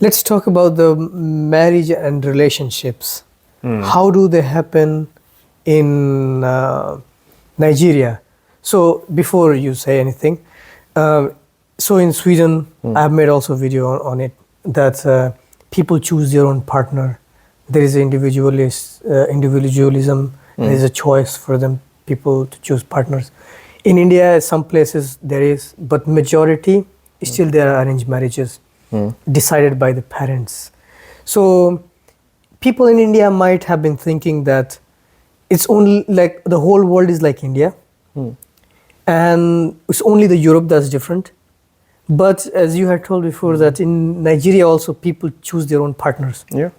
Let's talk about the marriage and relationships. How do they happen in Nigeria? So before you say anything, so in Sweden, I've made also a video on it that people choose their own partner. There is individualism. There is a choice for them, people to choose partners. In India, some places there is, but majority still there are arranged marriages decided by the parents. So people in India might have been thinking that it's only like the whole world is like India, and it's only the Europe that's different. But as you had told before, that in Nigeria also people choose their own partners. Yeah.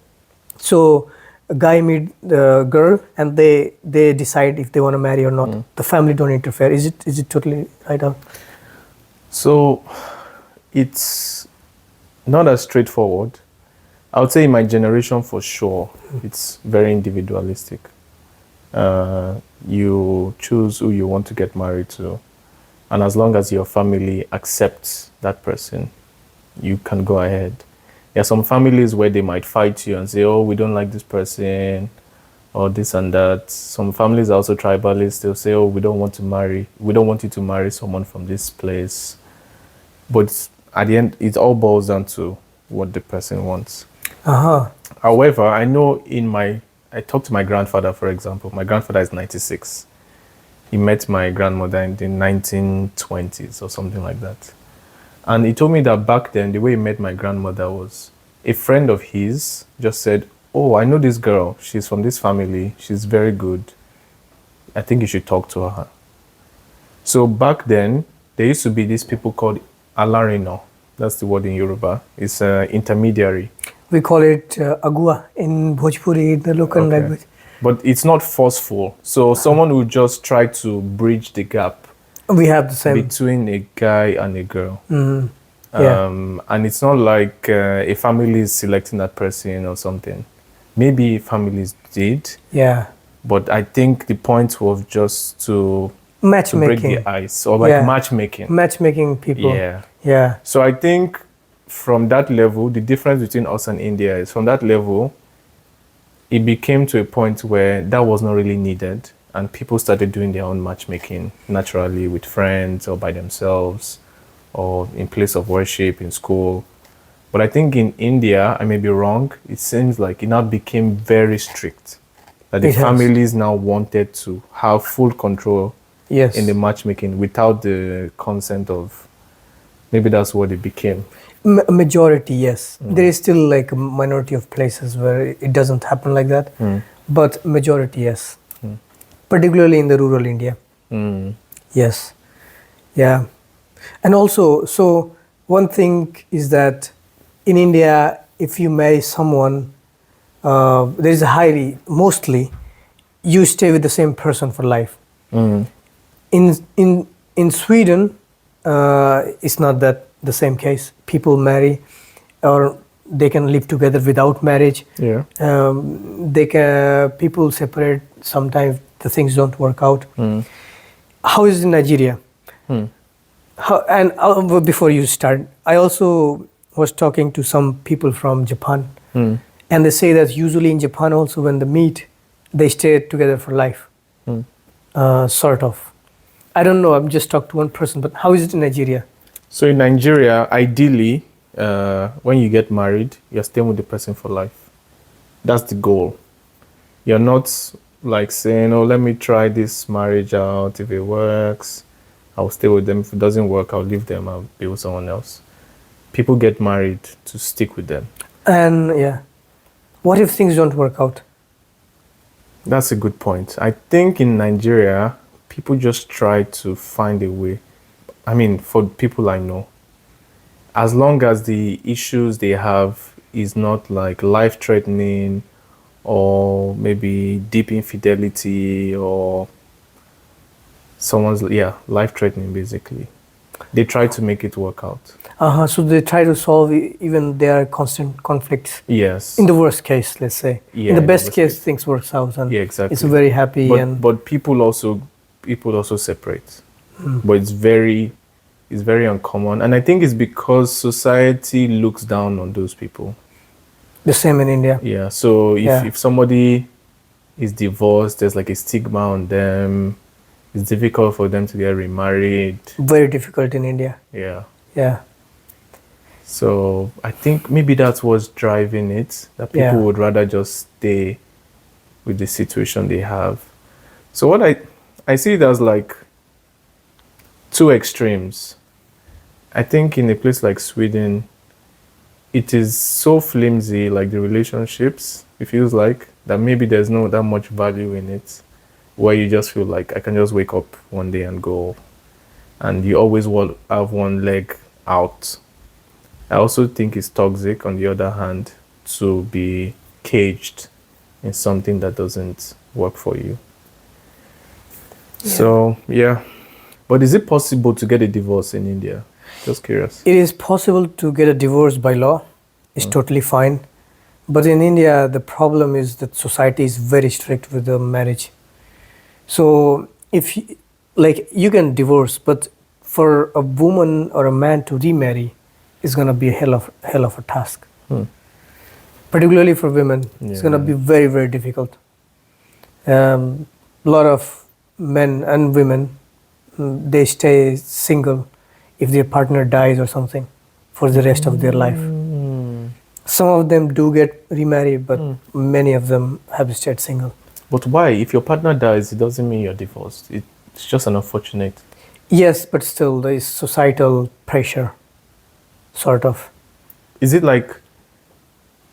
So a guy meet the girl and they decide if they want to marry or not. The family don't interfere. Is it totally right out? So it's not as straightforward. I would say in my generation for sure, it's very individualistic. You choose who you want to get married to, and as long as your family accepts that person, you can go ahead. There are some families where they might fight you and say, oh, we don't like this person, or this and that. Some families are also tribalists. They'll say, oh, we don't want you to marry someone from this place. But at the end, it all boils down to what the person wants. However, I know I talked to my grandfather, for example. My grandfather is 96. He met my grandmother in the 1920s or something like that. And he told me that back then, the way he met my grandmother was a friend of his just said, oh, I know this girl. She's from this family. She's very good. I think you should talk to her. So back then, there used to be these people called alarino. That's the word in Yoruba. It's an intermediary. We call it agua in Bhojpuri, the local language. But it's not forceful. So someone will just try to bridge the gap. We have the same between a guy and a girl. And it's not like a family is selecting that person or something. Maybe families did. Yeah. But I think the point was just to matchmaking, to break the ice, or like matchmaking. Matchmaking people. Yeah. Yeah. So I think from that level, the difference between us and India is from that level, it became to a point where that was not really needed. And people started doing their own matchmaking naturally with friends or by themselves or in place of worship, in school. But I think in India, I may be wrong, it seems like it now became very strict. That the families now wanted to have full control in the matchmaking without the consent of, maybe that's what it became. Majority, yes. There is still like a minority of places where it doesn't happen like that. But majority, yes. Particularly in the rural India. Yes. Yeah. And also, so one thing is that in India, if you marry someone, there is mostly, you stay with the same person for life. In Sweden, it's not that the same case. People marry, or they can live together without marriage. Yeah. People separate sometimes. The things don't work out. How is it in Nigeria? Before you start, I also was talking to some people from Japan, and they say that usually in Japan also when they meet, they stay together for life, sort of. I don't know, I'm just talking to one person, but how is it in Nigeria? So in Nigeria, ideally, when you get married, you're staying with the person for life. That's the goal. You're not like saying, oh, let me try this marriage out. If it works, I'll stay with them. If it doesn't work, I'll leave them. I'll be with someone else. People get married to stick with them. And what if things don't work out? That's a good point. I think in Nigeria, people just try to find a way. I mean, for people I know, as long as the issues they have is not like life-threatening, or maybe deep infidelity, or someone's life-threatening, basically, they try to make it work out. So they try to solve even their constant conflicts. Yes. In the worst case, let's say. Yeah, in the best case, things works out, and exactly. It's very happy. But people also separate. But it's very is very uncommon. And I think it's because society looks down on those people. The same in India. Yeah. So Yeah. if somebody is divorced, there's like a stigma on them. It's difficult for them to get remarried. Very difficult in India. Yeah. Yeah. So I think maybe that's what's driving it, that people Yeah. would rather just stay with the situation they have. So what I see it as like two extremes. I think in a place like Sweden, it is so flimsy, like the relationships, it feels like, that maybe there's no that much value in it, where you just feel like I can just wake up one day and go, and you always will have one leg out. I also think it's toxic, on the other hand, to be caged in something that doesn't work for you. So, yeah. But is it possible to get a divorce in India? Just curious. It is possible to get a divorce by law. It's totally fine. But in India, the problem is that society is very strict with the marriage. So if you can divorce, but for a woman or a man to remarry is going to be a hell of a task. Particularly for women, it's going to be very, very difficult. A lot of men and women, they stay single if their partner dies or something for the rest of their life. Some of them do get remarried, but many of them have stayed single. But why? If your partner dies, it doesn't mean you're divorced. It's just an unfortunate. Yes, but still there is societal pressure, sort of. Is it like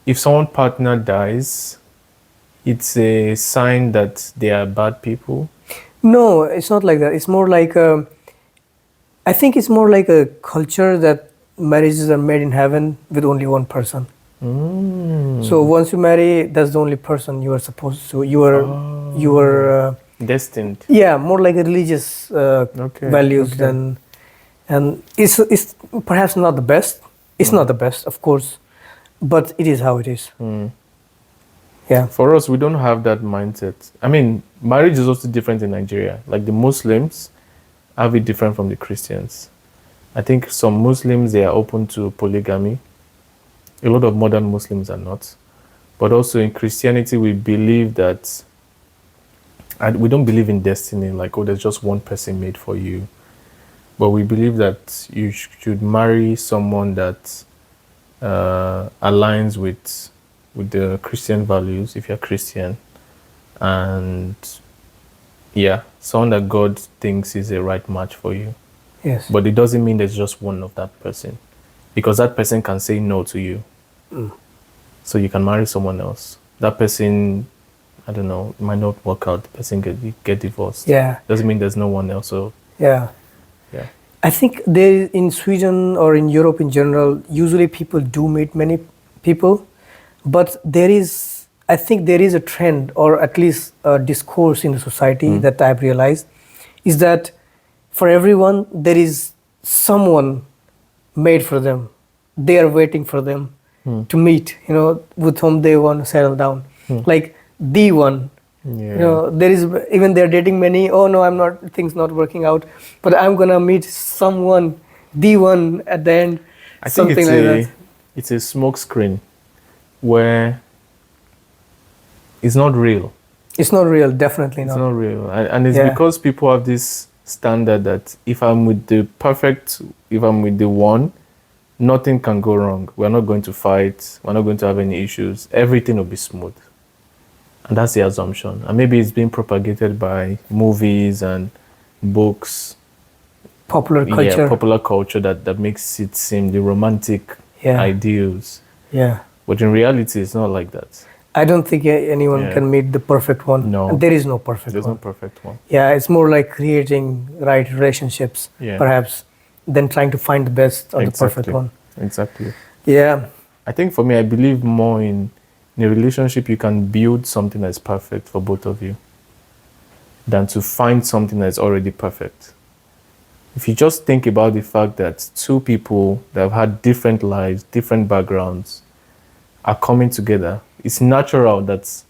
if someone's partner dies, it's a sign that they are bad people? No, it's not like that. It's more like I think it's more like a culture that marriages are made in heaven with only one person. So once you marry, that's the only person you are supposed to. You are destined. Yeah, more like a religious values than, and it's perhaps not the best. It's not the best, of course, but it is how it is. Yeah. For us, we don't have that mindset. I mean, marriage is also different in Nigeria. Like the Muslims have it different from the Christians. I think some Muslims, they are open to polygamy. A lot of modern Muslims are not. But also in Christianity, we believe that, and we don't believe in destiny, like, oh, there's just one person made for you. But we believe that you should marry someone that aligns with the Christian values, if you're Christian. And yeah, someone that God thinks is a right match for you. Yes. But it doesn't mean there's just one of that person, because that person can say no to you. So you can marry someone else. That person, I don't know, might not work out. The person get divorced. Yeah. Doesn't mean there's no one else. So yeah. I think there in Sweden or in Europe in general, usually people do meet many people, but I think there is a trend, or at least a discourse in the society that I've realized, is that for everyone there is someone made for them. They are waiting for them to meet, with whom they want to settle down. Like the one. There is, even they're dating many. Oh no, things not working out, but I'm gonna meet someone, the one at the end. I think something like that. It's a smoke screen where it's not real. It's not real, definitely It's not. not real. And it's because people have this standard that if I'm with the one, nothing can go wrong. We're not going to fight. We're not going to have any issues. Everything will be smooth. And that's the assumption. And maybe it's being propagated by movies and books. Popular culture. Yeah, popular culture that makes it seem the romantic ideals. Yeah. But in reality, it's not like that. I don't think anyone can meet the perfect one. No. And there is no perfect one. There's no perfect one. Yeah, it's more like creating right relationships, perhaps, than trying to find the best or the perfect one. Exactly. Yeah. I think for me, I believe more in a relationship, you can build something that's perfect for both of you than to find something that's already perfect. If you just think about the fact that two people that have had different lives, different backgrounds, are coming together, it's natural that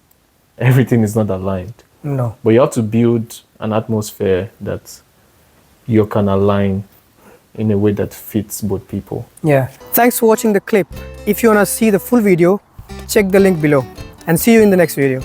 everything is not aligned. No. But you have to build an atmosphere that you can align in a way that fits both people. Yeah. Thanks for watching the clip. If you want to see the full video, check the link below and see you in the next video.